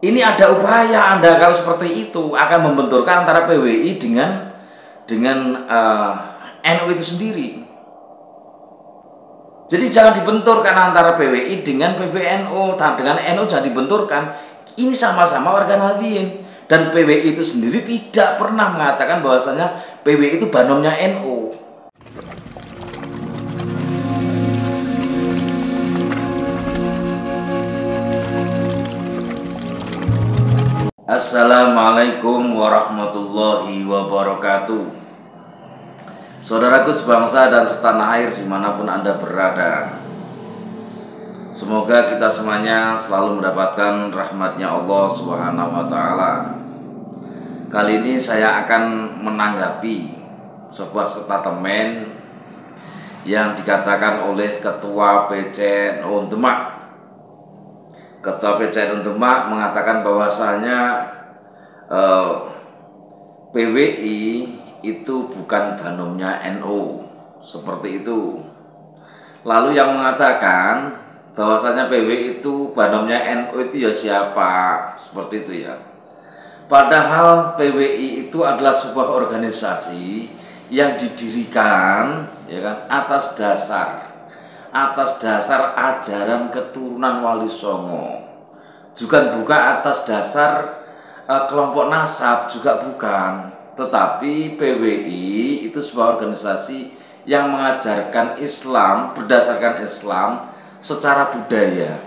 Ini ada upaya Anda kalau seperti itu akan membenturkan antara PWI dengan NU itu sendiri. Jadi jangan dibenturkan antara PWI dengan PBNU, dengan NU jangan dibenturkan. Ini sama-sama warga Nahdliyin, dan PWI itu sendiri tidak pernah mengatakan bahwasanya PWI itu banomnya NU. Assalamualaikum warahmatullahi wabarakatuh. Saudaraku sebangsa dan setanah air dimanapun Anda berada, semoga kita semuanya selalu mendapatkan rahmatnya Allah Subhanahu wa Ta'ala. Kali ini saya akan menanggapi sebuah statement yang dikatakan oleh Ketua PCNU Demak. Ketua PCNU Demak mengatakan bahwasanya PWI itu bukan banomnya NU, seperti itu. Lalu yang mengatakan bahwasanya PWI itu banomnya NU itu ya siapa? Seperti itu ya. Padahal PWI itu adalah sebuah organisasi yang didirikan ya kan atas dasar ajaran keturunan Wali Songo. Juga bukan atas dasar kelompok nasab, juga bukan. Tetapi PWI itu sebuah organisasi yang mengajarkan Islam berdasarkan Islam secara budaya.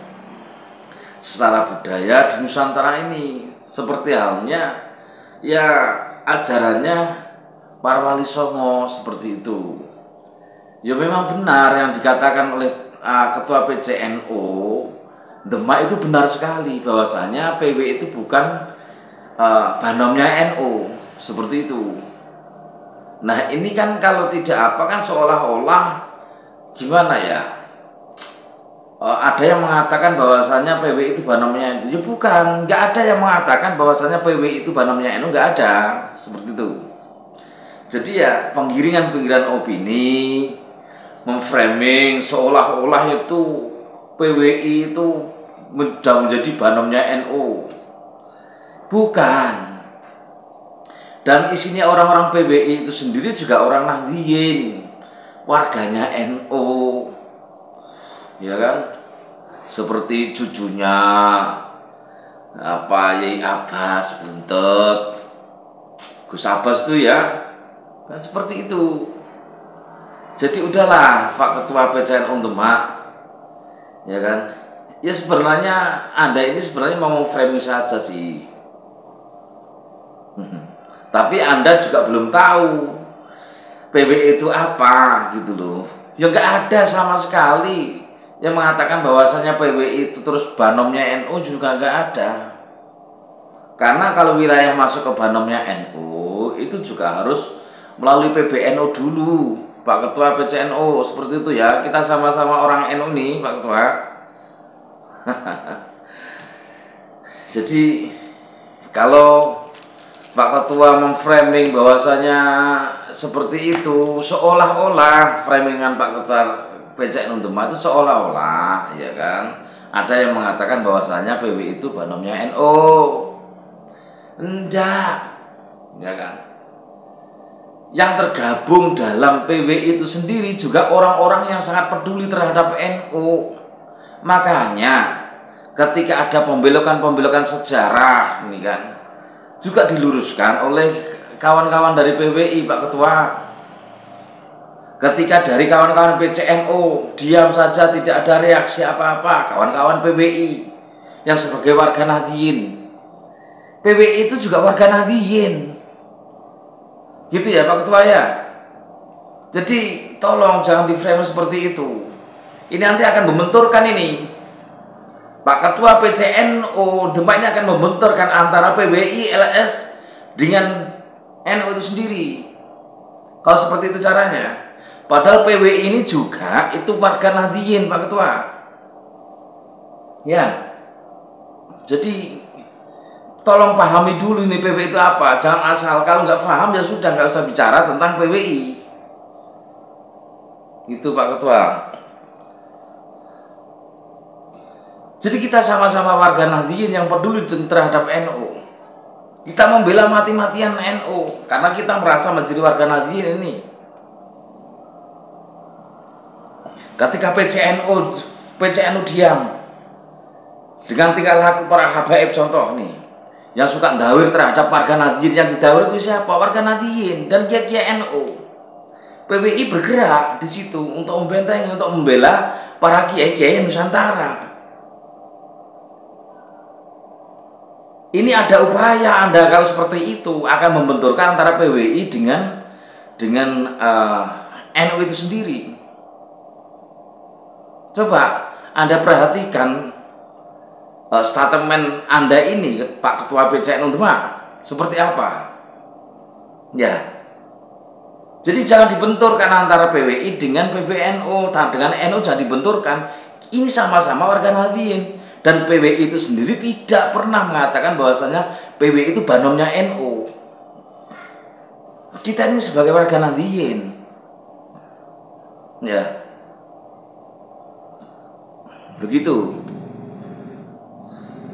Secara budaya di Nusantara ini, seperti halnya ya ajarannya para Wali Songo seperti itu. Ya memang benar yang dikatakan oleh Ketua PCNU Demak itu benar sekali bahwasanya PWI itu bukan banomnya NU, seperti itu. Nah ini kan kalau tidak apa kan seolah-olah gimana ya, ada yang mengatakan bahwasanya PWI itu banomnya NU. Ya bukan, nggak ada yang mengatakan bahwasanya PWI itu banomnya NU, nggak ada, seperti itu. Jadi ya penggiringan opini, memframing seolah-olah itu PWI itu sudah menjadi banomnya NU. Bukan. Dan isinya orang-orang PWI itu sendiri juga orang Nahdliyin, warganya NU, ya kan? Seperti cucunya Yai Abbas Buntet, Gus Abbas itu ya, kan seperti itu. Jadi udahlah Pak Ketua PCNU Demak, ya kan? Ya sebenarnya Anda ini sebenarnya mau framing saja sih. Tapi Anda juga belum tahu PWI itu apa gitu loh. Ya nggak ada sama sekali yang mengatakan bahwasanya PWI itu terus banomnya NU, juga nggak ada. Karena kalau wilayah masuk ke banomnya NU itu juga harus melalui PBNU dulu, Pak Ketua PCNU, seperti itu ya. Kita sama-sama orang NU nih Pak Ketua. Jadi kalau Pak Ketua memframing bahwasanya seperti itu, seolah-olah framingan Pak Ketua PCNU Demak itu seolah-olah ya kan ada yang mengatakan bahwasanya PWI itu banomnya NU. Enggak, ya kan. Yang tergabung dalam PWI itu sendiri juga orang-orang yang sangat peduli terhadap NU. Makanya ketika ada pembelokan sejarah ini kan juga diluruskan oleh kawan-kawan dari PWI, Pak Ketua. Ketika dari kawan-kawan PCNU diam saja, tidak ada reaksi apa-apa, kawan-kawan PWI yang sebagai warga Nahdliyin, PWI itu juga warga Nahdliyin, gitu ya Pak Ketua ya. Jadi tolong jangan di-frame seperti itu. Ini nanti akan membenturkan ini. Pak Ketua PCNU Demak ini akan membenturkan antara PWI, LS dengan NU itu sendiri. Kalau seperti itu caranya. Padahal PWI ini juga itu warga Nahdliyin Pak Ketua. Ya. Jadi tolong pahami dulu ini PWI itu apa. Jangan asal, kalau nggak paham ya sudah, nggak usah bicara tentang PWI. Itu Pak Ketua. Jadi kita sama-sama warga Nahdliyin yang peduli terhadap NU. Kita membela mati-matian NU karena kita merasa menjadi warga Nahdliyin ini. Ketika PCNU diam dengan tingkah laku para habaib, contoh nih, yang suka ndawir terhadap warga Nahdliyin, yang didawir itu siapa? Warga Nahdliyin dan kiai-kiai NU. PWI bergerak di situ untuk membentengi, untuk membela para kiai-kiai Nusantara. Ini ada upaya Anda kalau seperti itu akan membenturkan antara PWI dengan NU itu sendiri. Coba Anda perhatikan statement Anda ini, Pak Ketua PCNU Demak, seperti apa? Ya. Jadi jangan dibenturkan antara PWI dengan PBNU, dengan NU jangan dibenturkan. Ini sama-sama warga Nahdliyin. Dan PWI itu sendiri tidak pernah mengatakan bahwasanya PWI itu banomnya NU. Kita ini sebagai warga Nahdliyin, ya, begitu.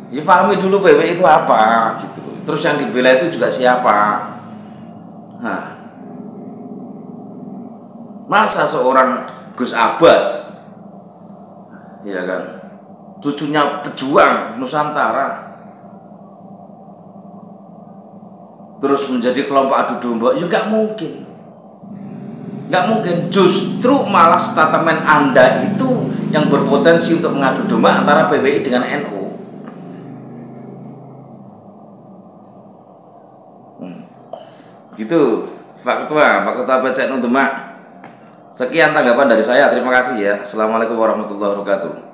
Ya pahami dulu PWI itu apa, gitu. Terus yang dibela itu juga siapa? Nah, masa seorang Gus Abbas, ya kan, cucunya pejuang Nusantara, terus menjadi kelompok adu domba? Ya nggak mungkin, nggak mungkin. Justru malah statement Anda itu yang berpotensi untuk mengadu domba antara PWI dengan NU. Gitu, Pak Ketua PCNU Demak. Sekian tanggapan dari saya. Terima kasih ya. Assalamualaikum warahmatullahi wabarakatuh.